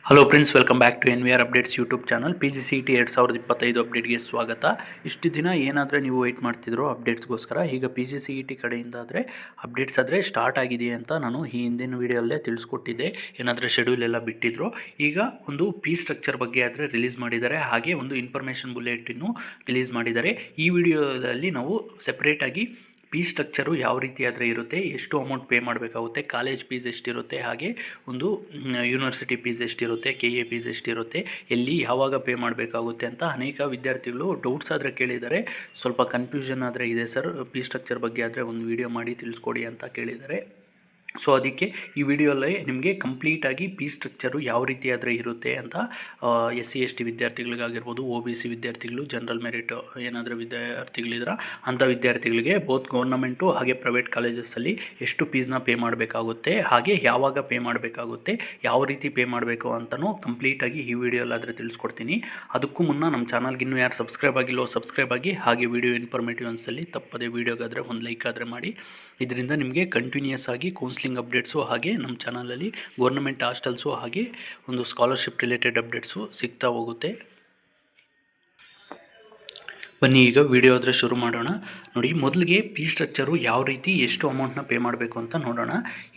Hello friends, welcome back to NVR updates YouTube channel. PGCET 2025 ಅಪ್ಡೇಟ್ಗೆ ಸ್ವಾಗತ. ಇಷ್ಟು ದಿನ ಏನಾದರೆ ನೀವು ವೆಯ್ಟ್ ಮಾಡ್ತಿದ್ರು ಅಪ್ಡೇಟ್ಸ್ಗೋಸ್ಕರ, ಈಗ PGCET ಕಡೆಯಿಂದ ಆದರೆ ಅಪ್ಡೇಟ್ಸ್ ಆದರೆ ಸ್ಟಾರ್ಟ್ ಆಗಿದೆ ಅಂತ ನಾನು ಈ ಹಿಂದಿನ ವೀಡಿಯೋಲ್ಲೇ ತಿಳಿಸ್ಕೊಟ್ಟಿದ್ದೆ. ಏನಾದರೆ ಶೆಡ್ಯೂಲ್ ಎಲ್ಲ ಬಿಟ್ಟಿದ್ರು. ಈಗ ಒಂದು ಫೀ ಸ್ಟ್ರಕ್ಚರ್ ಬಗ್ಗೆ ಆದರೆ ರಿಲೀಸ್ ಮಾಡಿದ್ದಾರೆ, ಹಾಗೆ ಒಂದು ಇನ್ಫಾರ್ಮೇಷನ್ ಬುಲೆಟಿನ್ನು ರಿಲೀಸ್ ಮಾಡಿದ್ದಾರೆ. ಈ ವಿಡಿಯೋದಲ್ಲಿ ನಾವು ಸೆಪ್ರೇಟಾಗಿ ಫೀ ಸ್ಟ್ರಕ್ಚರು ಯಾವ ರೀತಿ ಆದರೆ ಇರುತ್ತೆ, ಎಷ್ಟು ಅಮೌಂಟ್ ಪೇ ಮಾಡಬೇಕಾಗುತ್ತೆ, ಕಾಲೇಜ್ ಫೀಸ್ ಎಷ್ಟಿರುತ್ತೆ, ಹಾಗೆ ಒಂದು ಯೂನಿವರ್ಸಿಟಿ ಫೀಸ್ ಎಷ್ಟಿರುತ್ತೆ, KA ಫೀಸ್ ಎಷ್ಟಿರುತ್ತೆ, ಎಲ್ಲಿ ಯಾವಾಗ ಪೇ ಮಾಡಬೇಕಾಗುತ್ತೆ ಅಂತ ಅನೇಕ ವಿದ್ಯಾರ್ಥಿಗಳು ಡೌಟ್ಸ್ ಆದರೆ ಕೇಳಿದ್ದಾರೆ. ಸ್ವಲ್ಪ ಕನ್ಫ್ಯೂಷನ್ ಆದರೆ ಇದೆ ಸರ್, ಫೀ ಸ್ಟ್ರಕ್ಚರ್ ಬಗ್ಗೆ ಆದರೆ ಒಂದು ವಿಡಿಯೋ ಮಾಡಿ ತಿಳಿಸ್ಕೊಡಿ ಅಂತ ಕೇಳಿದ್ದಾರೆ. ಸೊ ಅದಕ್ಕೆ ಈ ವಿಡಿಯೋಲ್ಲೇ ನಿಮಗೆ ಕಂಪ್ಲೀಟಾಗಿ ಫೀ ಸ್ಟ್ರಕ್ಚರು ಯಾವ ರೀತಿ ಆದರೆ ಇರುತ್ತೆ ಅಂತ SC ST ವಿದ್ಯಾರ್ಥಿಗಳಿಗಾಗಿರ್ಬೋದು, OBC ವಿದ್ಯಾರ್ಥಿಗಳು, ಜನರಲ್ ಮೆರಿಟ್ ಏನಾದರೂ ವಿದ್ಯಾರ್ಥಿಗಳಿದ್ರೆ ಅಂಥ ವಿದ್ಯಾರ್ಥಿಗಳಿಗೆ ಬೋತ್ ಗೌರ್ನಮೆಂಟು ಹಾಗೆ ಪ್ರೈವೇಟ್ ಕಾಲೇಜಸಲ್ಲಿ ಎಷ್ಟು ಫೀಸ್ನ ಪೇ ಮಾಡಬೇಕಾಗುತ್ತೆ, ಹಾಗೆ ಯಾವಾಗ ಪೇ ಮಾಡಬೇಕಾಗುತ್ತೆ, ಯಾವ ರೀತಿ ಪೇ ಮಾಡಬೇಕು ಅಂತಲೂ ಕಂಪ್ಲೀಟಾಗಿ ಈ ವಿಡಿಯೋಲ್ಲಾದರೆ ತಿಳಿಸ್ಕೊಡ್ತೀನಿ. ಅದಕ್ಕೂ ಮುನ್ನ ನಮ್ಮ ಚಾನಲ್ಗೆ ಇನ್ನೂ ಯಾರು ಸಬ್ಸ್ಕ್ರೈಬ್ ಆಗಿಲ್ಲೋ ಸಬ್ಸ್ಕ್ರೈಬ್ ಆಗಿ, ಹಾಗೆ ವಿಡಿಯೋ ಇನ್ಫಾರ್ಮೇಟಿವ್ ಅನಿಸಲ್ಲಿ ತಪ್ಪದೇ ವಿಡಿಯೋಗಾದರೆ ಒಂದು ಲೈಕ್ ಆದರೆ ಮಾಡಿ. ಇದರಿಂದ ನಿಮಗೆ ಕಂಟಿನ್ಯೂಯಸ್ ಆಗಿ ಕೌನ್ಸಿಲಿಂಗ್ ಅಪ್ಡೇಟ್ಸು, ಹಾಗೆ ನಮ್ಮ ಚಾನಲಲ್ಲಿ ಗೌರ್ನಮೆಂಟ್ ಹಾಸ್ಟೆಲ್ಸು, ಹಾಗೆ ಒಂದು ಸ್ಕಾಲರ್ಶಿಪ್ ರಿಲೇಟೆಡ್ ಅಪ್ಡೇಟ್ಸು ಸಿಗ್ತಾ ಹೋಗುತ್ತೆ. ಬನ್ನಿ ಈಗ ವಿಡಿಯೋ ಆದರೆ ಶುರು ಮಾಡೋಣ. ನೋಡಿ, ಮೊದಲಿಗೆ ಫೀ ಸ್ಟ್ರಕ್ಚರು ಯಾವ ರೀತಿ ಎಷ್ಟು ಅಮೌಂಟ್ನ ಪೇ ಮಾಡಬೇಕು ಅಂತ ನೋಡೋಣ.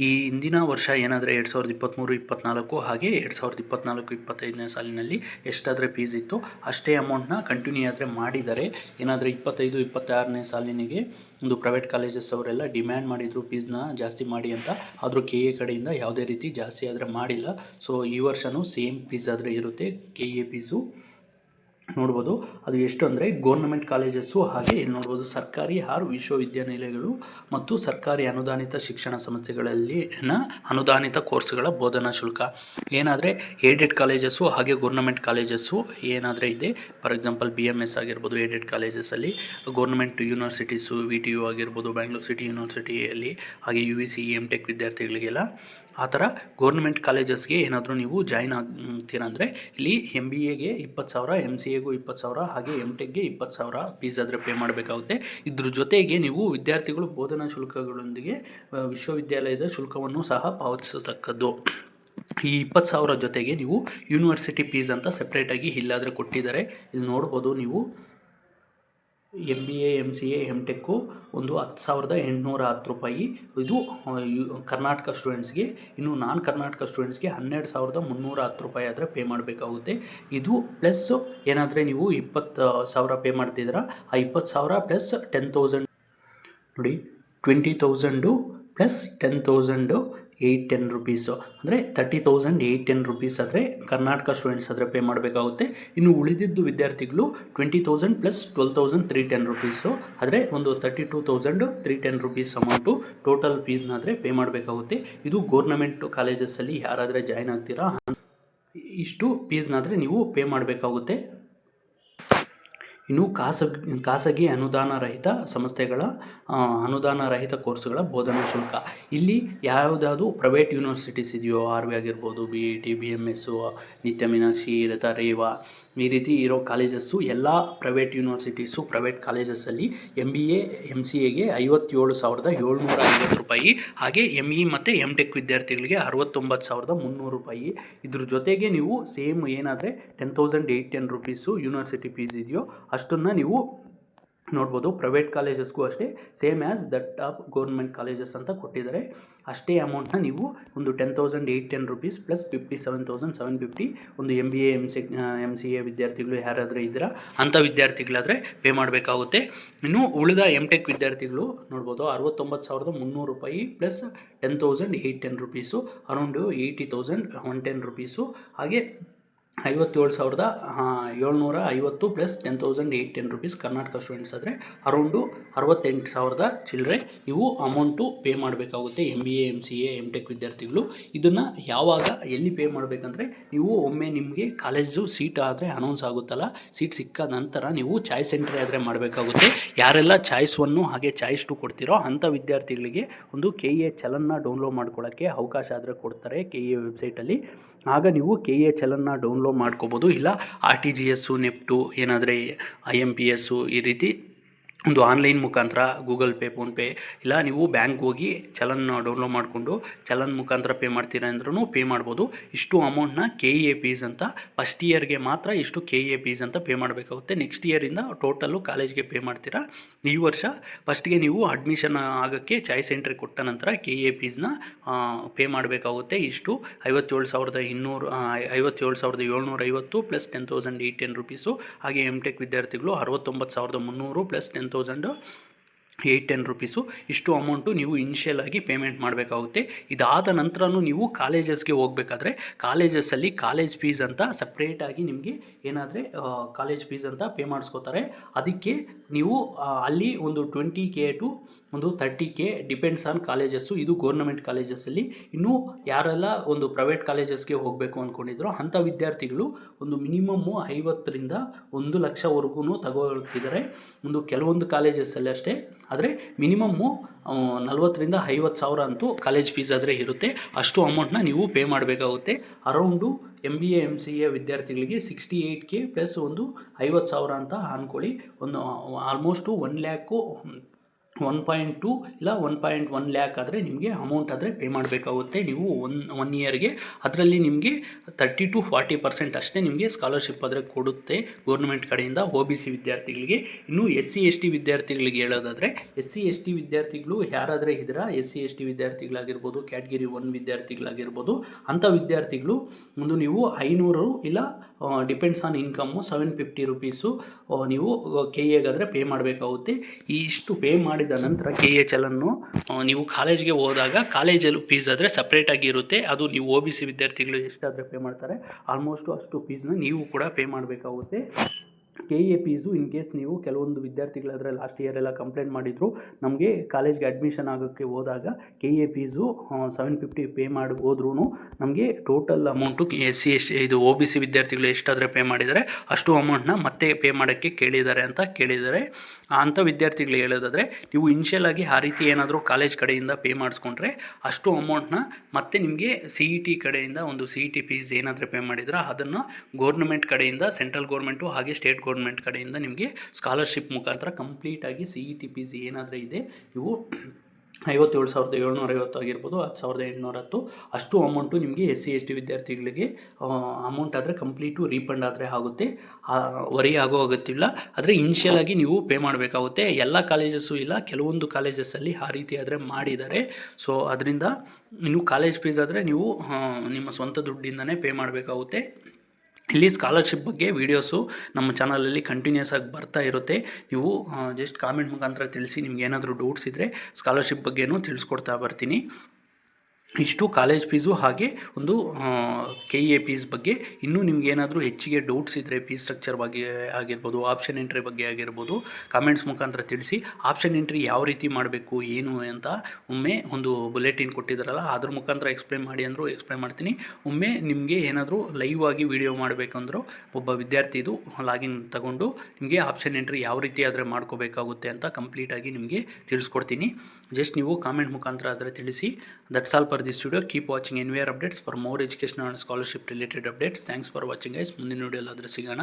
ಈ ಹಿಂದಿನ ವರ್ಷ ಏನಾದರೆ 2023-24 ಹಾಗೆ 2024-25ನೇ ಸಾಲಿನಲ್ಲಿ ಎಷ್ಟಾದರೆ ಫೀಸ್ ಇತ್ತು ಅಷ್ಟೇ ಅಮೌಂಟ್ನ ಕಂಟಿನ್ಯೂ ಆದರೆ ಮಾಡಿದ್ದಾರೆ. ಏನಾದರೆ 25-26ನೇ ಸಾಲಿನಿಗೆ ಒಂದು ಪ್ರೈವೇಟ್ ಕಾಲೇಜಸ್ ಅವರೆಲ್ಲ ಡಿಮ್ಯಾಂಡ್ ಮಾಡಿದರು ಫೀಸ್ನ ಜಾಸ್ತಿ ಮಾಡಿ ಅಂತ, ಆದರೂ KA ಕಡೆಯಿಂದ ಯಾವುದೇ ರೀತಿ ಜಾಸ್ತಿ ಆದರೆ ಮಾಡಿಲ್ಲ. ಸೊ ಈ ವರ್ಷವೂ ಸೇಮ್ ಫೀಸ್ ಆದರೆ ಇರುತ್ತೆ. KA ಫೀಸು ನೋಡ್ಬೋದು, ಅದು ಎಷ್ಟು ಅಂದರೆ ಗೌರ್ನಮೆಂಟ್ ಕಾಲೇಜಸ್ಸು, ಹಾಗೆ ಇಲ್ಲಿ ನೋಡ್ಬೋದು ಸರ್ಕಾರಿ 6 ವಿಶ್ವವಿದ್ಯಾನಿಲಯಗಳು ಮತ್ತು ಸರ್ಕಾರಿ ಅನುದಾನಿತ ಶಿಕ್ಷಣ ಸಂಸ್ಥೆಗಳಲ್ಲಿ ಅನುದಾನಿತ ಕೋರ್ಸ್ಗಳ ಬೋಧನಾ ಶುಲ್ಕ. ಏನಾದರೆ ಏಡೆಡ್ ಕಾಲೇಜಸ್ಸು ಹಾಗೆ ಗೌರ್ನಮೆಂಟ್ ಕಾಲೇಜಸ್ಸು ಏನಾದರೆ ಇದೆ, ಫಾರ್ ಎಕ್ಸಾಂಪಲ್ BMS ಆಗಿರ್ಬೋದು ಏಡೆಡ್ ಕಾಲೇಜಸಲ್ಲಿ, ಗೌರ್ನಮೆಂಟ್ ಯೂನಿವರ್ಸಿಟೀಸು VTU ಆಗಿರ್ಬೋದು, ಬ್ಯಾಂಗ್ಳೂರು ಸಿಟಿ ಯೂನಿವರ್ಸಿಟಿಯಲ್ಲಿ, ಹಾಗೆ UVC MTech ವಿದ್ಯಾರ್ಥಿಗಳಿಗೆಲ್ಲ ಆ ಥರ ಗೌರ್ನಮೆಂಟ್ ಕಾಲೇಜಸ್ಗೆ ಏನಾದರೂ ನೀವು ಜಾಯ್ನ್ ಆಗ್ತೀರಾ ಅಂದರೆ ಇಲ್ಲಿ MBAಗೆ 20,000, MCAಗೂ 20,000, ಹಾಗೆ MTechಗೆ 20,000 ಫೀಸ್ ಆದರೆ ಪೇ ಮಾಡಬೇಕಾಗುತ್ತೆ. ಇದ್ರ ಜೊತೆಗೆ ನೀವು ವಿದ್ಯಾರ್ಥಿಗಳು ಬೋಧನಾ ಶುಲ್ಕಗಳೊಂದಿಗೆ ವಿಶ್ವವಿದ್ಯಾಲಯದ ಶುಲ್ಕವನ್ನು ಸಹ ಪಾವತಿಸತಕ್ಕದ್ದು. ಈ 20,000 ಜೊತೆಗೆ ನೀವು ಯೂನಿವರ್ಸಿಟಿ ಫೀಸ್ ಅಂತ ಸೆಪ್ರೇಟಾಗಿ ಇಲ್ಲಾದರೆ ಕೊಟ್ಟಿದ್ದಾರೆ. ಇಲ್ಲಿ ನೋಡ್ಬೋದು ನೀವು MBA MCA MTech ಒಂದು 10,810 ರೂಪಾಯಿ. ಇದು ಕರ್ನಾಟಕ ಸ್ಟೂಡೆಂಟ್ಸ್ಗೆ. ಇನ್ನು ನಾನ್ ಕರ್ನಾಟಕ ಸ್ಟೂಡೆಂಟ್ಸ್ಗೆ 12,310 ರೂಪಾಯಿ ಆದರೆ ಪೇ ಮಾಡಬೇಕಾಗುತ್ತೆ. ಇದು ಪ್ಲಸ್ ಏನಾದರೆ ನೀವು 20,000 ಪೇ ಮಾಡ್ತಿದ್ದೀರಾ, ಆ 20,000 ಪ್ಲಸ್ 10,000 ನೋಡಿ, 20,000 ಪ್ಲಸ್ 10,000 810 ರೂಪೀಸು ಅಂದರೆ 30,810 ರೂಪೀಸ್ ಆದರೆ ಕರ್ನಾಟಕ ಸ್ಟೂಡೆಂಟ್ಸ್ ಆದರೆ ಪೇ ಮಾಡಬೇಕಾಗುತ್ತೆ. ಇನ್ನು ಉಳಿದಿದ್ದು ವಿದ್ಯಾರ್ಥಿಗಳು 20,000 ಪ್ಲಸ್ 12,310 ರೂಪೀಸು ಆದರೆ ಒಂದು 32,310 ರೂಪೀಸ್ ಅಮೌಂಟು ಟೋಟಲ್ ಫೀಸ್ನಾದರೆ ಪೇ ಮಾಡಬೇಕಾಗುತ್ತೆ. ಇದು ಗೌರ್ನಮೆಂಟ್ ಕಾಲೇಜಸಲ್ಲಿ ಯಾರಾದರೆ ಜಾಯ್ನ್ ಆಗ್ತೀರಾ ಇಷ್ಟು ಫೀಸ್ನಾದರೆ ನೀವು ಪೇ ಮಾಡಬೇಕಾಗುತ್ತೆ. ಇನ್ನು ಖಾಸಗಿ ಅನುದಾನ ರಹಿತ ಸಂಸ್ಥೆಗಳ ಅನುದಾನ ರಹಿತ ಕೋರ್ಸ್ಗಳ ಬೋಧನಾ ಶುಲ್ಕ. ಇಲ್ಲಿ ಯಾವುದಾದ್ರು ಪ್ರೈವೇಟ್ ಯೂನಿವರ್ಸಿಟೀಸ್ ಇದೆಯೋ, RV ಆಗಿರ್ಬೋದು, BIT, BMS, ನಿತ್ಯ ಮೀನಾಕ್ಷಿ, ರಥ ರೇವಾ, ಈ ರೀತಿ ಇರೋ ಕಾಲೇಜಸ್ಸು ಎಲ್ಲ ಪ್ರೈವೇಟ್ ಯೂನಿವರ್ಸಿಟೀಸು ಪ್ರೈವೇಟ್ ಕಾಲೇಜಸ್ಸಲ್ಲಿ MBA MCAಗೆ 57,750 ರೂಪಾಯಿ, ಹಾಗೆ ME ಮತ್ತು MTech ವಿದ್ಯಾರ್ಥಿಗಳಿಗೆ 69,300 ರೂಪಾಯಿ. ಇದ್ರ ಜೊತೆಗೆ ನೀವು ಸೇಮ್ ಏನಾದರೆ 10,810 ರೂಪೀಸು ಯೂನಿವರ್ಸಿಟಿ ಫೀಸ್ ಇದೆಯೋ ಅಷ್ಟನ್ನು ನೀವು ನೋಡ್ಬೋದು. ಪ್ರೈವೇಟ್ ಕಾಲೇಜಸ್ಗೂ ಅಷ್ಟೇ same as that of government colleges ಅಂತ ಕೊಟ್ಟಿದ್ದಾರೆ. ಅಷ್ಟೇ ಅಮೌಂಟ್ನ ನೀವು ಒಂದು 10,810 ರೂಪೀಸ್ ಪ್ಲಸ್ 57,750 ಒಂದು MBA MCA ವಿದ್ಯಾರ್ಥಿಗಳು ಯಾರಾದರೂ ಇದ್ದೀರಾ ಅಂಥ ವಿದ್ಯಾರ್ಥಿಗಳಾದರೆ ಪೇ ಮಾಡಬೇಕಾಗುತ್ತೆ. ಇನ್ನು ಉಳಿದ MTech ವಿದ್ಯಾರ್ಥಿಗಳು ನೋಡ್ಬೋದು 69,300 ರೂಪಾಯಿ ಪ್ಲಸ್ 10,810 ರೂಪೀಸು, ಅರೌಂಡು 80,110 ರೂಪೀಸು, ಹಾಗೆ 57,750 ಪ್ಲಸ್ 10,810 ರೂಪೀಸ್ ಕರ್ನಾಟಕ ಸ್ಟೂಡೆಂಟ್ಸ್ ಆದರೆ ಅರೌಂಡು 68,000 ಚಿಲ್ಲರೆ ನೀವು ಅಮೌಂಟು ಪೇ ಮಾಡಬೇಕಾಗುತ್ತೆ MBA MCA MTech ವಿದ್ಯಾರ್ಥಿಗಳು. ಇದನ್ನು ಯಾವಾಗ ಎಲ್ಲಿ ಪೇ ಮಾಡಬೇಕಂದ್ರೆ, ನೀವು ಒಮ್ಮೆ ನಿಮಗೆ ಕಾಲೇಜು ಸೀಟ್ ಆದರೆ ಅನೌನ್ಸ್ ಆಗುತ್ತಲ್ಲ, ಸೀಟ್ ಸಿಕ್ಕ ನಂತರ ನೀವು ಚಾಯ್ಸ್ ಎಂಟ್ರಿ ಆದರೆ ಮಾಡಬೇಕಾಗುತ್ತೆ. ಯಾರೆಲ್ಲ ಚಾಯ್ಸ್ 1 ಹಾಗೆ ಚಾಯ್ಸ್ 2 ಕೊಡ್ತೀರೋ ಅಂಥ ವಿದ್ಯಾರ್ಥಿಗಳಿಗೆ ಒಂದು KA ಚಲನ್ನ ಡೌನ್ಲೋಡ್ ಮಾಡ್ಕೊಳ್ಳೋಕ್ಕೆ ಅವಕಾಶ ಆದರೆ ಕೊಡ್ತಾರೆ KA ವೆಬ್ಸೈಟಲ್ಲಿ. ಆಗ ನೀವು KA ಚಲನ್ನ ಡೌನ್ಲೋಡ್ ಮಾಡ್ಕೋಬೋದು. ಇಲ್ಲ RTGS, NEPT ಏನಾದರೆ IMPS ಈ ರೀತಿ ಒಂದು ಆನ್ಲೈನ್ ಮುಖಾಂತರ ಗೂಗಲ್ ಪೇ, ಫೋನ್ಪೇ ಇಲ್ಲ ನೀವು ಬ್ಯಾಂಕ್ಗೆ ಹೋಗಿ ಚಲನ್ ಡೌನ್ಲೋಡ್ ಮಾಡಿಕೊಂಡು ಚಲನ್ ಮುಖಾಂತರ ಪೇ ಮಾಡ್ತೀರಾ ಅಂದ್ರೂ ಪೇ ಮಾಡ್ಬೋದು. ಇಷ್ಟು ಅಮೌಂಟ್ನ KEA ಫೀಸ್ ಅಂತ ಫಸ್ಟ್ ಇಯರ್ಗೆ ಮಾತ್ರ ಇಷ್ಟು KEA ಫೀಸ್ ಅಂತ ಪೇ ಮಾಡಬೇಕಾಗುತ್ತೆ. ನೆಕ್ಸ್ಟ್ ಇಯರಿಂದ ಟೋಟಲ್ಲು ಕಾಲೇಜ್ಗೆ ಪೇ ಮಾಡ್ತೀರಾ. ಈ ವರ್ಷ ಫಸ್ಟ್ಗೆ ನೀವು ಅಡ್ಮಿಷನ್ ಆಗೋಕ್ಕೆ ಚಾಯ್ಸ್ ಎಂಟ್ರಿ ಕೊಟ್ಟ ನಂತರ KEA ಫೀಸ್ನ ಪೇ ಮಾಡಬೇಕಾಗುತ್ತೆ. ಇಷ್ಟು 57,750 ಪ್ಲಸ್ 10,810 ರುಪೀಸು. ಹಾಗೆ MTech ವಿದ್ಯಾರ್ಥಿಗಳು 69,300 ಪ್ಲಸ್ 10,810 ರುಪೀಸು. ಇಷ್ಟು ಅಮೌಂಟು ನೀವು ಇನಿಷಿಯಲ್ ಆಗಿ ಪೇಮೆಂಟ್ ಮಾಡಬೇಕಾಗುತ್ತೆ. ಇದಾದ ನಂತರನೂ ನೀವು ಕಾಲೇಜಸ್ಗೆ ಹೋಗಬೇಕಾದ್ರೆ ಕಾಲೇಜಸ್ಸಲ್ಲಿ ಕಾಲೇಜ್ ಫೀಸ್ ಅಂತ ಸಪ್ರೇಟಾಗಿ ನಿಮಗೆ ಏನಾದರೆ ಕಾಲೇಜ್ ಫೀಸ್ ಅಂತ ಪೇ ಮಾಡಿಸ್ಕೋತಾರೆ. ಅದಕ್ಕೆ ನೀವು ಅಲ್ಲಿ ಒಂದು 20K ಟು ಒಂದು 30K ಡಿಪೆಂಡ್ಸ್ ಆನ್ ಕಾಲೇಜಸ್ಸು. ಇದು ಗೌರ್ನಮೆಂಟ್ ಕಾಲೇಜಸ್ಸಲ್ಲಿ. ಇನ್ನೂ ಯಾರೆಲ್ಲ ಒಂದು ಪ್ರೈವೇಟ್ ಕಾಲೇಜಸ್ಗೆ ಹೋಗಬೇಕು ಅಂದ್ಕೊಂಡಿದ್ರು ಅಂಥ ವಿದ್ಯಾರ್ಥಿಗಳು ಒಂದು ಮಿನಿಮಮ್ಮು 50ರಿಂದ 1 ಲಕ್ಷವರೆಗೂ ತಗೊಳ್ತಿದ್ದಾರೆ. ಒಂದು ಕೆಲವೊಂದು ಕಾಲೇಜಸ್ಸಲ್ಲಿ ಅಷ್ಟೇ. ಆದರೆ ಮಿನಿಮಮ್ಮು 40ರಿಂದ 50,000 ಅಂತೂ ಕಾಲೇಜ್ ಫೀಸ್ ಆದರೆ ಇರುತ್ತೆ. ಅಷ್ಟು ಅಮೌಂಟ್ನ ನೀವು ಪೇ ಮಾಡಬೇಕಾಗುತ್ತೆ. ಅರೌಂಡು MBA MCA ವಿದ್ಯಾರ್ಥಿಗಳಿಗೆ 68K ಪ್ಲಸ್ ಒಂದು 50,000 ಅಂತ ಅಂದ್ಕೊಳ್ಳಿ. ಒಂದು ಆಲ್ಮೋಸ್ಟು 1.2 ಇಲ್ಲ 1.1 ಲ್ಯಾಕ್ ಆದರೆ ನಿಮಗೆ ಅಮೌಂಟ್ ಆದರೆ ಪೇ ಮಾಡಬೇಕಾಗುತ್ತೆ ನೀವು ಒನ್ ಇಯರ್ಗೆ. ಅದರಲ್ಲಿ ನಿಮಗೆ 30 to 40% ಅಷ್ಟೇ ನಿಮಗೆ ಸ್ಕಾಲರ್ಶಿಪ್ ಆದರೆ ಕೊಡುತ್ತೆ ಗೌರ್ಮೆಂಟ್ ಕಡೆಯಿಂದ OBC ವಿದ್ಯಾರ್ಥಿಗಳಿಗೆ. ಇನ್ನು SC ST ವಿದ್ಯಾರ್ಥಿಗಳಿಗೆ ಹೇಳೋದಾದರೆ SC ST ವಿದ್ಯಾರ್ಥಿಗಳು ಯಾರಾದರೆ ಇದ್ದೀರಾ, SC ST ವಿದ್ಯಾರ್ಥಿಗಳಾಗಿರ್ಬೋದು, ಕ್ಯಾಟಗಿರಿ 1 ವಿದ್ಯಾರ್ಥಿಗಳಾಗಿರ್ಬೋದು, ಅಂಥ ವಿದ್ಯಾರ್ಥಿಗಳು ಒಂದು ನೀವು 500 ಇಲ್ಲ ಡಿಪೆಂಡ್ಸ್ ಆನ್ ಇನ್ಕಮ್ಮು 750 ರುಪೀಸು ನೀವು KEAಗಾದರೆ ಪೇ ಮಾಡಬೇಕಾಗುತ್ತೆ. ಇಷ್ಟು ಪೇ ಮಾಡಿದ ನಂತರ KEA ಚಲನ್ನು ನೀವು ಕಾಲೇಜ್ಗೆ ಹೋದಾಗ ಕಾಲೇಜಲ್ಲಿ ಫೀಸ್ ಆದರೆ ಸಪ್ರೇಟಾಗಿ ಇರುತ್ತೆ. ಅದು ನೀವು OBC ವಿದ್ಯಾರ್ಥಿಗಳು ಎಷ್ಟಾದರೆ ಪೇ ಮಾಡ್ತಾರೆ ಆಲ್ಮೋಸ್ಟು ಅಷ್ಟು ಫೀಸ್ನ ನೀವು ಕೂಡ ಪೇ ಮಾಡಬೇಕಾಗುತ್ತೆ. KEA ಫೀಸು ಇನ್ ಕೇಸ್ ನೀವು ಕೆಲವೊಂದು ವಿದ್ಯಾರ್ಥಿಗಳಾದರೆ ಲಾಸ್ಟ್ ಇಯರ್ ಎಲ್ಲ ಕಂಪ್ಲೇಂಟ್ ಮಾಡಿದರು, ನಮಗೆ ಕಾಲೇಜ್ಗೆ ಅಡ್ಮಿಷನ್ ಆಗೋಕ್ಕೆ ಹೋದಾಗ KEA ಫೀಸು 750 ಪೇ ಮಾಡಿ ಹೋದ್ರೂ ನಮಗೆ ಟೋಟಲ್ ಅಮೌಂಟು SC ST ಇದು OBC ವಿದ್ಯಾರ್ಥಿಗಳು ಎಷ್ಟಾದರೆ ಪೇ ಮಾಡಿದ್ದಾರೆ ಅಷ್ಟು ಅಮೌಂಟ್ನ ಮತ್ತೆ ಪೇ ಮಾಡೋಕ್ಕೆ ಕೇಳಿದ್ದಾರೆ. ಅಂಥ ವಿದ್ಯಾರ್ಥಿಗಳು ಹೇಳೋದಾದರೆ ನೀವು ಇನಿಷಿಯಲ್ ಆಗಿ ಆ ರೀತಿ ಏನಾದರೂ ಕಾಲೇಜ್ ಕಡೆಯಿಂದ ಪೇ ಮಾಡಿಸ್ಕೊಂಡ್ರೆ ಅಷ್ಟು ಅಮೌಂಟ್ನ ಮತ್ತೆ ನಿಮಗೆ CET ಕಡೆಯಿಂದ ಒಂದು CET ಫೀಸ್ ಏನಾದರೂ ಪೇ ಮಾಡಿದ್ರೆ ಅದನ್ನು ಗೌರ್ನಮೆಂಟ್ ಕಡೆಯಿಂದ ಸೆಂಟ್ರಲ್ ಗೌರ್ಮೆಂಟು ಹಾಗೆ ಸ್ಟೇಟ್ ಗೌರ್ಮೆಂಟ್ ಕಡೆಯಿಂದ ನಿಮಗೆ ಸ್ಕಾಲರ್ಶಿಪ್ ಮುಖಾಂತರ ಕಂಪ್ಲೀಟಾಗಿ CET ಫೀಸ್ ಏನಾದರೂ ಇದೆ ನೀವು 57,750 ಆಗಿರ್ಬೋದು, 10,810 ಅಷ್ಟು ಅಮೌಂಟು ನಿಮಗೆ SC ST ವಿದ್ಯಾರ್ಥಿಗಳಿಗೆ ಅಮೌಂಟ್ ಆದರೆ ಕಂಪ್ಲೀಟು ರೀಫಂಡ್ ಆದರೆ ಆಗುತ್ತೆ. ವರಿ ಆಗೋ ಅಗತ್ಯವಿಲ್ಲ. ಆದರೆ ಇನಿಷಿಯಲ್ ಆಗಿ ನೀವು ಪೇ ಮಾಡಬೇಕಾಗುತ್ತೆ. ಎಲ್ಲ ಕಾಲೇಜಸ್ಸು ಇಲ್ಲ, ಕೆಲವೊಂದು ಕಾಲೇಜಸ್ಸಲ್ಲಿ ಆ ರೀತಿ ಆದರೆ ಮಾಡಿದ್ದಾರೆ. ಸೊ ಅದರಿಂದ ಇನ್ನು ಕಾಲೇಜ್ ಫೀಸ್ ಆದರೆ ನೀವು ನಿಮ್ಮ ಸ್ವಂತ ದುಡ್ಡಿಂದನೇ ಪೇ ಮಾಡಬೇಕಾಗುತ್ತೆ. ಇಲ್ಲಿ ಸ್ಕಾಲರ್ಶಿಪ್ ಬಗ್ಗೆ ವೀಡಿಯೋಸು ನಮ್ಮ ಚಾನಲಲ್ಲಿ ಕಂಟಿನ್ಯೂಸ್ ಆಗಿ ಬರ್ತಾ ಇರುತ್ತೆ. ನೀವು ಜಸ್ಟ್ ಕಾಮೆಂಟ್ ಮುಖಾಂತರ ತಿಳಿಸಿ. ನಿಮ್ಗೆ ಏನಾದರೂ ಡೌಟ್ಸ್ ಇದ್ದರೆ ಸ್ಕಾಲರ್ಶಿಪ್ ಬಗ್ಗೆನೂ ತಿಳಿಸ್ಕೊಡ್ತಾ ಬರ್ತೀನಿ. ಇಷ್ಟು ಕಾಲೇಜ್ ಫೀಸು ಹಾಗೆ ಒಂದು KEA ಫೀಸ್ ಬಗ್ಗೆ. ಇನ್ನೂ ನಿಮ್ಗೆ ಏನಾದರೂ ಹೆಚ್ಚಿಗೆ ಡೌಟ್ಸ್ ಇದ್ದರೆ ಫೀಸ್ ಸ್ಟ್ರಕ್ಚರ್ ಬಗ್ಗೆ ಆಗಿರ್ಬೋದು, ಆಪ್ಷನ್ ಎಂಟ್ರಿ ಬಗ್ಗೆ ಆಗಿರ್ಬೋದು, ಕಾಮೆಂಟ್ಸ್ ಮುಖಾಂತರ ತಿಳಿಸಿ. ಆಪ್ಷನ್ ಎಂಟ್ರಿ ಯಾವ ರೀತಿ ಮಾಡಬೇಕು ಏನು ಅಂತ ಒಮ್ಮೆ ಒಂದು ಬುಲೆಟಿನ್ ಕೊಟ್ಟಿದ್ದಾರಲ್ಲ ಅದ್ರ ಮುಖಾಂತರ ಎಕ್ಸ್ಪ್ಲೇನ್ ಮಾಡಿ ಅಂದರೂ ಎಕ್ಸ್ಪ್ಲೇನ್ ಮಾಡ್ತೀನಿ. ಒಮ್ಮೆ ನಿಮಗೆ ಏನಾದರೂ ಲೈವ್ ಆಗಿ ವಿಡಿಯೋ ಮಾಡಬೇಕಂದ್ರೂ ಒಬ್ಬ ವಿದ್ಯಾರ್ಥಿದು ಲಾಗಿನ್ ತಗೊಂಡು ನಿಮಗೆ ಆಪ್ಷನ್ ಎಂಟ್ರಿ ಯಾವ ರೀತಿ ಆದರೆ ಮಾಡ್ಕೋಬೇಕಾಗುತ್ತೆ ಅಂತ ಕಂಪ್ಲೀಟಾಗಿ ನಿಮಗೆ ತಿಳಿಸ್ಕೊಡ್ತೀನಿ. ಜಸ್ಟ್ ನೀವು ಕಾಮೆಂಟ್ ಮುಖಾಂತರ ಆದರೆ ತಿಳಿಸಿ. That's all for this video. Keep watching NVR updates for more educational and scholarship related updates. Thanks for watching guys. ಮುಂದಿನ ವಿಡಿಯೋ ಎಲ್ಲಾದರೂ ಸಿಗೋಣ.